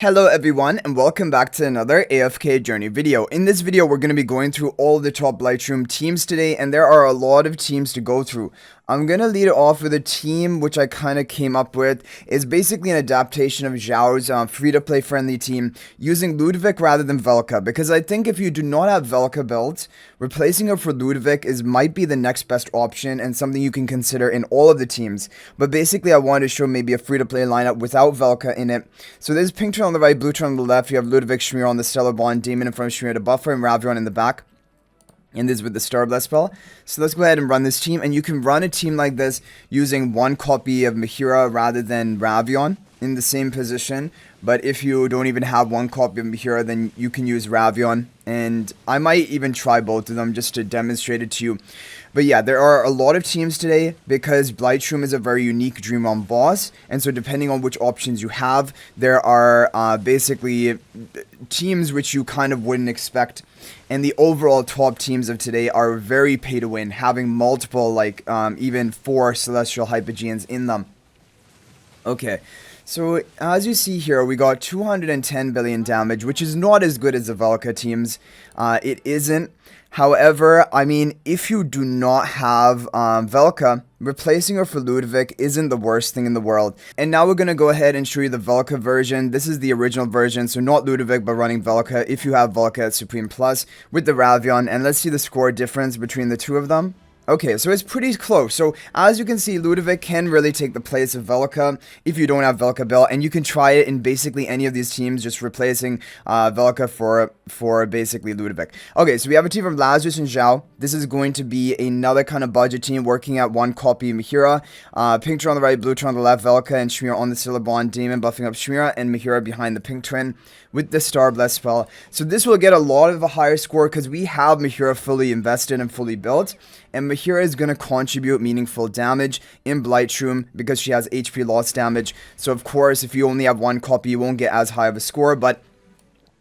Hello everyone and welcome back to another AFK journey video. In this video we're going to be going through all the top Blightshroom teams today, and there are a lot of teams to go through. I'm going to lead it off with a team which I kind of came up with. Is basically an adaptation of Zhao's free-to-play friendly team using Ludovic rather than Valka, because I think if you do not have Valka built, replacing her for Ludovic might be the next best option and something you can consider in all of the teams. But basically I wanted to show maybe a free-to-play lineup without Valka in it. So there's pink turn on the right, blue turn on the left. You have Ludovic, Mehira on the Stellar Bond, Damon in front of Mehira to buffer, and Ravion in the back. And this with the Star Bless spell. So let's go ahead and run this team. And you can run a team like this using one copy of Mehira rather than Ravion in the same position. But if you don't even have one copy of Mehira, then you can use Ravion. And I might even try both of them just to demonstrate it to you. But yeah, there are a lot of teams today because Blightshroom is a very unique Dream Realm boss. And so depending on which options you have, there are basically teams which you kind of wouldn't expect. And the overall top teams of today are very pay to win, having multiple, like even 4 Celestial Hypogeans in them. Okay, so as you see here, we got 210 billion damage, which is not as good as the Valka teams. It isn't. However, I mean, if you do not have Valka, replacing her for Ludovic isn't the worst thing in the world. And now we're going to go ahead and show you the Valka version. This is the original version, so not Ludovic, but running Valka if you have Valka at Supreme Plus with the Ravion. And let's see the score difference between the two of them. Okay, so it's pretty close. So as you can see, Ludovic can really take the place of Valka if you don't have Valka built, and you can try it in basically any of these teams, just replacing Valka for basically Ludovic. Okay, so we have a team from Lazarus and Zhao. This is going to be another kind of budget team working at one copy of Mehira. Pink turn on the right, blue turn on the left, Valka and Mehira on the Stellar Bond, Damon buffing up Mehira, and Mehira behind the pink twin with the Star Bless spell. So this will get a lot of a higher score because we have Mehira fully invested and fully built. And Mehira is going to contribute meaningful damage in Blightshroom because she has HP loss damage. So of course, if you only have one copy, you won't get as high of a score, but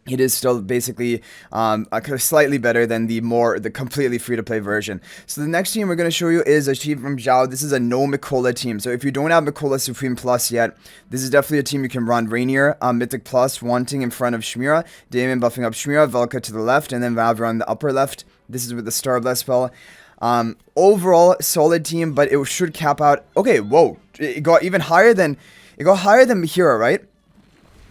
it is still basically slightly better than the completely free-to-play version. So the next team we're going to show you is a team from Zhao. This is a No-Mikola team. So if you don't have Mikola Supreme Plus yet, this is definitely a team you can run. Rainier, Mythic Plus, wanting in front of Mehira, Damon buffing up Mehira, Valka to the left, and then Valra on the upper left. This is with the Star Bless spell. Overall, solid team, but it should cap out. Okay, whoa. It got higher than Mehira, right?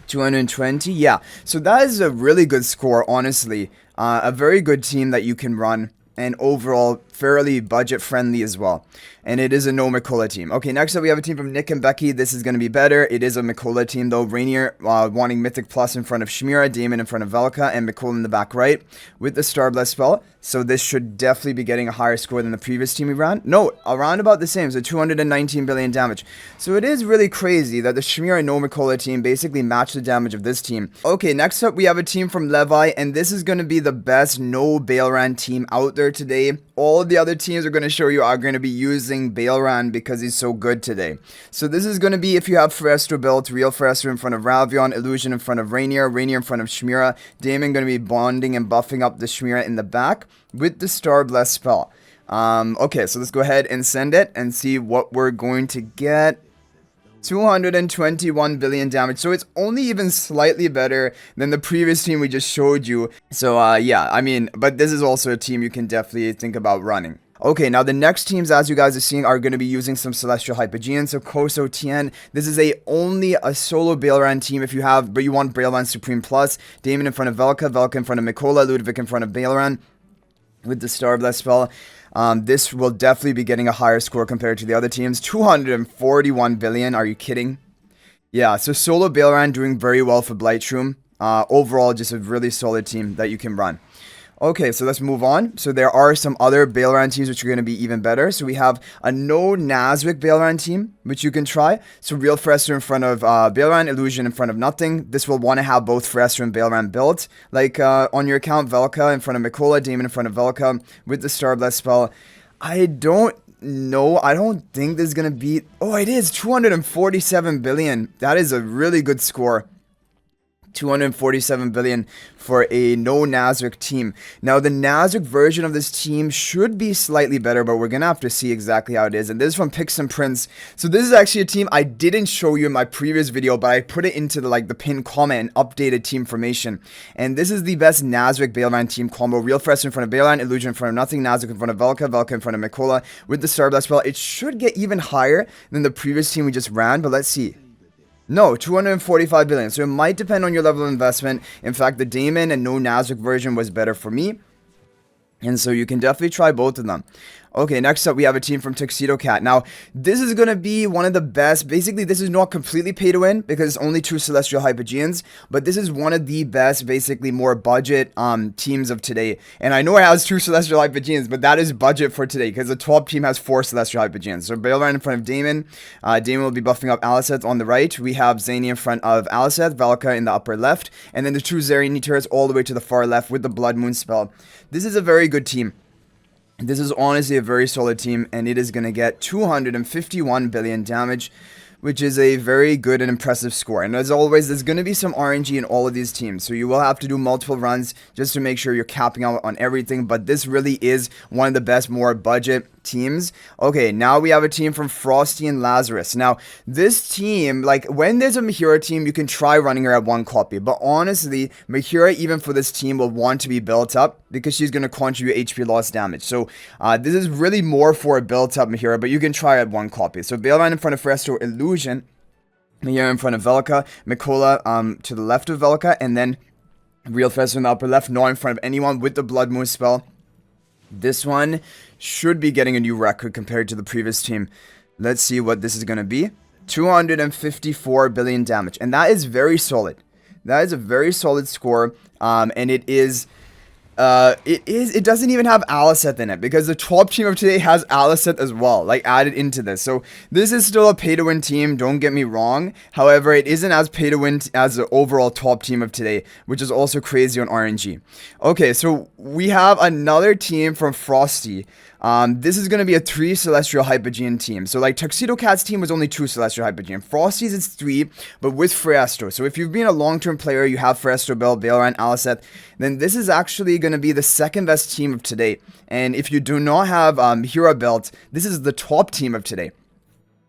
220, yeah. So that is a really good score, honestly. A very good team that you can run, and overall fairly budget friendly as well. And it is a No-Mikola team. Okay, next up we have a team from Nick and Becky. This is going to be better. It is a Mikola team though. Rainier wanting Mythic Plus in front of Mehira, Damon in front of Valka, and Mikola in the back right with the Star Bless spell. So this should definitely be getting a higher score than the previous team we ran. No, around about the same. So 219 billion damage. So it is really crazy that the Mehira and No-Mikola team basically match the damage of this team. Okay, next up we have a team from Levi, and this is going to be the best no Baelran team out there today. All the other teams we're going to show you are going to be using Baelran because he's so good today. So this is going to be if you have Phraesto built, real Phraesto in front of Ravion, Illusion in front of Rainier, Rainier in front of Mehira, Damon going to be bonding and buffing up the Mehira in the back with the Star Bless spell. Okay, so let's go ahead and send it and see what we're going to get. 221 billion damage, so it's only even slightly better than the previous team we just showed you. So yeah, I mean, but this is also a team you can definitely think about running. Okay, now the next teams, as you guys are seeing, are going to be using some Celestial Hypogeans. So Koso Tien, this is only a solo Baelran team if you have, but you want Baelran Supreme Plus. Damon in front of Valka, Valka in front of Mikola, Ludovic in front of Baelran with the Star Bless spell. This will definitely be getting a higher score compared to the other teams. 241 billion, are you kidding? Yeah, so solo Baelran doing very well for Blightshroom. Overall, just a really solid team that you can run. Okay, so let's move on. So there are some other Baelran teams which are going to be even better. So we have a no Nazrik Baelran team, which you can try. So real Phraesto in front of Baelran, Illusion in front of nothing. This will want to have both Phraesto and Baelran built. Like on your account, Valka in front of Mikola, Damon in front of Valka with the Star Bless spell. I don't think this is going to be... Oh, it is 247 billion. That is a really good score. 247 billion for a no Nazrik team. Now the Nazrik version of this team should be slightly better, but we're gonna have to see exactly how it is. And this is from Picks and Prints. So this is actually a team I didn't show you in my previous video, but I put it into the pinned comment and updated team formation. And this is the best Nazrik Baelran team combo. Real Frost in front of Baelran, Illusion in front of nothing, Nazrik in front of Valka, Valka in front of Mehira with the Star Blast spell. It should get even higher than the previous team we just ran, but let's see. No, 245 billion. So it might depend on your level of investment. In fact, the Damon and no Nazrik version was better for me. And so you can definitely try both of them. Okay, next up we have a team from Tuxedo Cat. Now, this is going to be one of the best. Basically, this is not completely pay to win because it's only 2 Celestial Hypogeans, but this is one of the best, basically more budget teams of today. And I know it has 2 Celestial Hypogeans, but that is budget for today because the top team has 4 Celestial Hypogeans. So Baelran in front of Damon. Damon will be buffing up Aliceth on the right. We have Zany in front of Aliceth, Valka in the upper left, and then the 2 Zerrini turrets all the way to the far left with the Blood Moon spell. This is a very good team. This is honestly a very solid team, and it is going to get 251 billion damage, which is a very good and impressive score. And as always, there's going to be some RNG in all of these teams, so you will have to do multiple runs just to make sure you're capping out on everything, but this really is one of the best, more budget teams. Okay, now we have a team from Frosty and Lazarus. Now, this team, like, when there's a Mehira team, you can try running her at 1 copy, but honestly, Mehira, even for this team, will want to be built up because she's going to contribute HP loss damage. So, this is really more for a built-up Mehira, but you can try at 1 copy. So, Baelran in front of F2P Illusion, Mehira in front of Valka, Mikola to the left of Valka, and then Real F2P in the upper left, not in front of anyone with the Blood Moon spell. This one should be getting a new record compared to the previous team. Let's see what this is going to be. 254 billion damage. And that is very solid. That is a very solid score. And it is... It doesn't even have Aliceth in it because the top team of today has Aliceth as well, like added into this. So this is still a pay to win team, don't get me wrong. However, it isn't as pay to win as the overall top team of today, which is also crazy on RNG. Okay, so we have another team from Frosty. This is going to be a 3 Celestial Hypogean team. So like Tuxedo Cat's team was only 2 Celestial Hypogean. Frosty's is 3, but with No-Phraesto. So if you've been a long-term player, you have No-Phraesto build, Baelran, Aliceth, then this is actually going to be the second best team of today. And if you do not have Mehira built, this is the top team of today.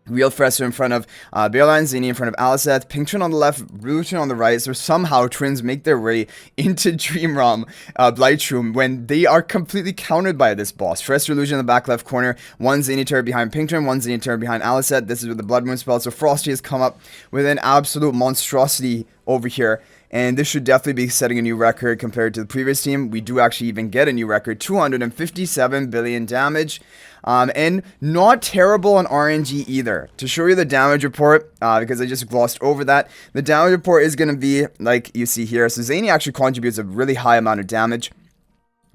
Real F2P in front of Baelran, Zany in front of Aliceth, Pinktron on the left, Rutan on the right. So somehow twins make their way into Dream Realm, Blightshroom, when they are completely countered by this boss. F2P Illusion in the back left corner, 1 Zany turret behind Pinktron, 1 Zany turret behind Aliceth. This is with the Blood Moon spell. So Frosty has come up with an absolute monstrosity over here. And this should definitely be setting a new record compared to the previous team. We do actually even get a new record, 257 billion damage. And not terrible on RNG either. To show you the damage report, because I just glossed over that, the damage report is going to be like you see here. So Zany actually contributes a really high amount of damage.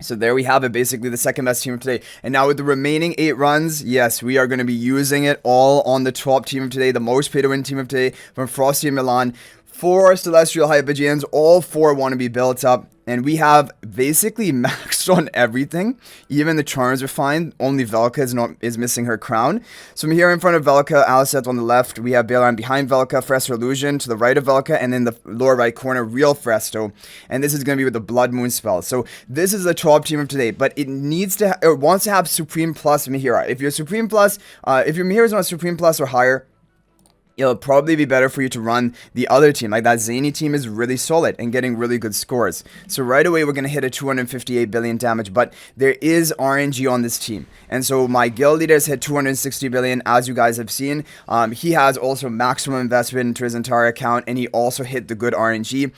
So there we have it, basically the second best team of today. And now with the remaining 8 runs, yes, we are going to be using it all on the top team of today, the most pay-to-win team of today, from Frosty and Milan. 4 Celestial Hypogeans, all 4 want to be built up. And we have basically maxed on everything. Even the charms are fine. Only Valka is missing her crown. So Mehira in front of Valka, Aliceth on the left. We have Baelran behind Valka, F2P Illusion to the right of Valka, and then the lower right corner, Real F2P. And this is going to be with the Blood Moon spell. So this is the top team of today, but it needs to, it wants to have Supreme Plus Mehira. If you're Supreme Plus, if your Mehira is not Supreme Plus or higher, it'll probably be better for you to run the other team. Like that Zany team is really solid and getting really good scores. So right away, we're going to hit a 258 billion damage, but there is RNG on this team. And so my guild leader has hit 260 billion, as you guys have seen. He has also maximum investment into his entire account, and he also hit the good RNG.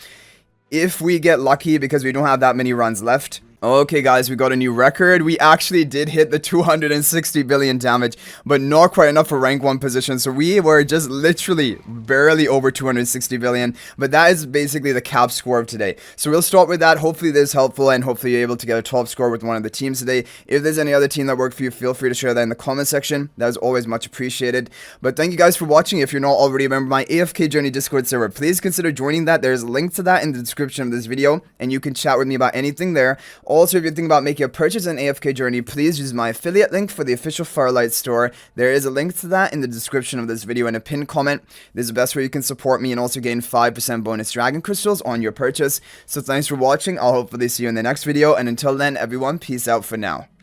If we get lucky, because we don't have that many runs left. Okay guys, we got a new record. We actually did hit the 260 billion damage, but not quite enough for rank 1 position. So we were just literally barely over 260 billion, but that is basically the cap score of today. So we'll start with that. Hopefully this is helpful, and hopefully you're able to get a 12 score with one of the teams today. If there's any other team that worked for you, feel free to share that in the comment section. That is always much appreciated. But thank you guys for watching. If you're not already a member of my AFK Journey Discord server, please consider joining that. There's a link to that in the description of this video, and you can chat with me about anything there. Also, if you're thinking about making a purchase in AFK Journey, please use my affiliate link for the official Firelight store. There is a link to that in the description of this video and a pinned comment. This is the best way you can support me and also gain 5% bonus dragon crystals on your purchase. So thanks for watching. I'll hopefully see you in the next video, and until then, everyone, peace out for now.